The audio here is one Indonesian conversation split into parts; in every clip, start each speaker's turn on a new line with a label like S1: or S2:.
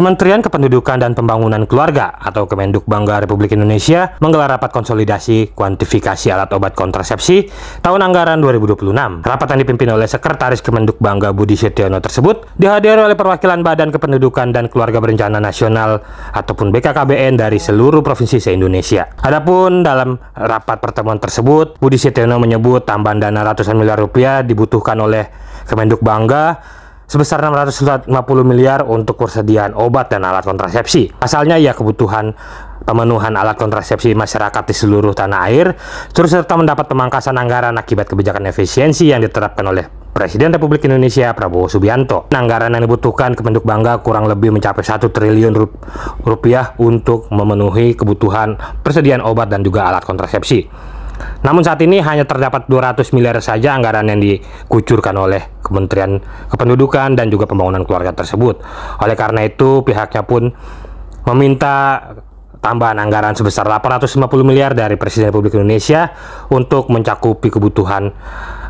S1: Kementerian Kependudukan dan Pembangunan Keluarga atau Kemendukbangga Republik Indonesia menggelar rapat konsolidasi kuantifikasi alat obat kontrasepsi tahun anggaran 2026. Rapat yang dipimpin oleh Sekretaris Kemendukbangga Budi Setiono tersebut dihadiri oleh perwakilan Badan Kependudukan dan Keluarga Berencana Nasional ataupun BKKBN dari seluruh provinsi se-Indonesia. Adapun dalam rapat pertemuan tersebut, Budi Setiono menyebut tambahan dana ratusan miliar rupiah dibutuhkan oleh Kemendukbangga sebesar 650 miliar untuk persediaan obat dan alat kontrasepsi. Pasalnya, kebutuhan pemenuhan alat kontrasepsi masyarakat di seluruh tanah air terus serta mendapat pemangkasan anggaran akibat kebijakan efisiensi yang diterapkan oleh Presiden Republik Indonesia Prabowo Subianto. Anggaran yang dibutuhkan Kemendukbangga kurang lebih mencapai 1 triliun rupiah untuk memenuhi kebutuhan persediaan obat dan juga alat kontrasepsi. Namun saat ini hanya terdapat 200 miliar saja anggaran yang dikucurkan oleh Kementerian Kependudukan dan juga Pembangunan Keluarga tersebut. Oleh karena itu, pihaknya pun meminta tambahan anggaran sebesar 850 miliar dari Presiden Republik Indonesia untuk mencakupi kebutuhan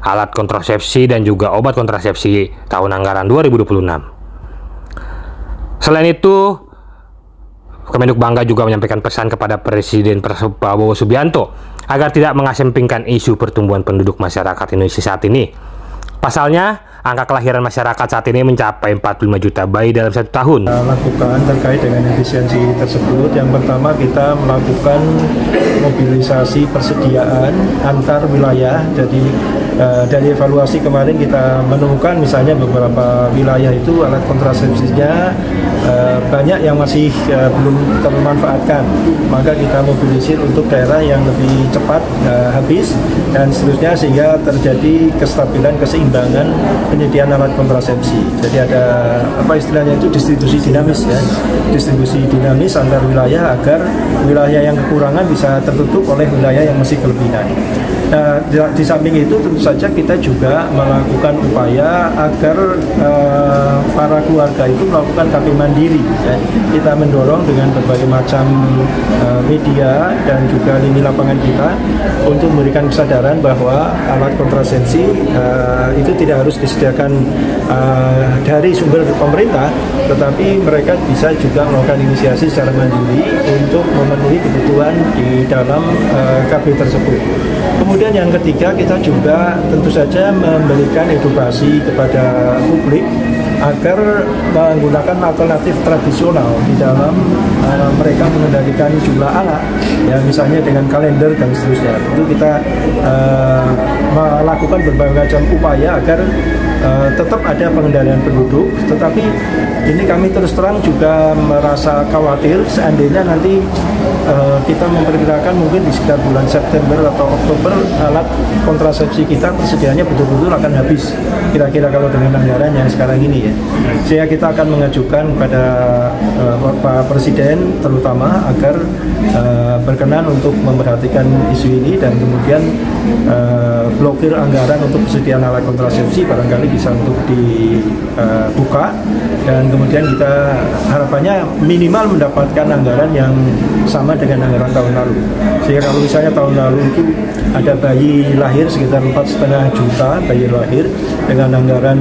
S1: alat kontrasepsi dan juga obat kontrasepsi tahun anggaran 2026. Selain itu, Kemendukbangga juga menyampaikan pesan kepada Presiden Prabowo Subianto agar tidak mengesampingkan isu pertumbuhan penduduk masyarakat Indonesia saat ini. Pasalnya, angka kelahiran masyarakat saat ini mencapai 45 juta bayi dalam 1 tahun.
S2: Lakukan terkait dengan efisiensi tersebut, yang pertama kita melakukan mobilisasi persediaan antar wilayah. Jadi dari evaluasi kemarin kita menemukan misalnya beberapa wilayah itu alat kontrasepsinya banyak yang masih belum termanfaatkan, maka kita mobilisir untuk daerah yang lebih cepat habis dan seterusnya sehingga terjadi kestabilan keseimbangan penyediaan alat kontrasepsi. Jadi ada istilahnya itu distribusi dinamis distribusi dinamis antar wilayah agar wilayah yang kekurangan bisa tertutup oleh wilayah yang masih kelebihan. Nah, di samping itu tentu saja kita juga melakukan upaya agar para keluarga itu melakukan KP mandiri. Kita mendorong dengan berbagai macam media dan juga lini lapangan kita untuk memberikan kesadaran bahwa alat kontrasepsi itu tidak harus disediakan dari sumber pemerintah, tetapi mereka bisa juga melakukan inisiasi secara mandiri untuk memenuhi kebutuhan di dalam KB tersebut. Kemudian yang ketiga, kita juga tentu saja memberikan edukasi kepada publik agar menggunakan alternatif tradisional di dalam mereka mengendalikan jumlah anak, misalnya dengan kalender dan seterusnya. Itu kita melakukan berbagai macam upaya agar tetap ada pengendalian penduduk, tetapi ini kami terus terang juga merasa khawatir seandainya nanti kita memperkirakan mungkin di sekitar bulan September atau Oktober alat kontrasepsi kita persediaannya betul-betul akan habis, kira-kira kalau dengan anggaran yang sekarang ini Sehingga kita akan mengajukan kepada Pak Presiden terutama agar berkenan untuk memperhatikan isu ini dan kemudian blokir anggaran untuk persediaan alat kontrasepsi barangkali bisa untuk dibuka, dan kemudian kita harapannya minimal mendapatkan anggaran yang sama dengan anggaran tahun lalu. Sehingga kalau misalnya tahun lalu itu ada bayi lahir sekitar 4,5 juta bayi lahir dengan anggaran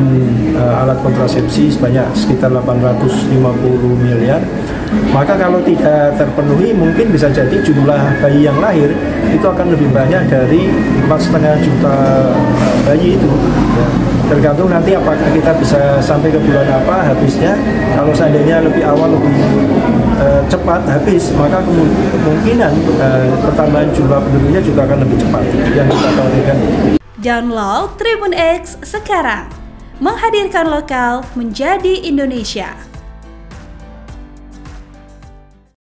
S2: alat kontrasepsi sebanyak sekitar 850 miliar, maka kalau tidak terpenuhi mungkin bisa jadi jumlah bayi yang lahir itu akan lebih banyak dari 4,5 juta bayi itu. Tergantung nanti apakah kita bisa sampai ke bulan apa habisnya. Kalau seandainya lebih awal lebih cepat habis, maka kemungkinan pertambahan jumlah penduduknya juga akan lebih cepat. Yang kita khawatirkan.
S3: Download Tribun X sekarang, menghadirkan lokal menjadi Indonesia.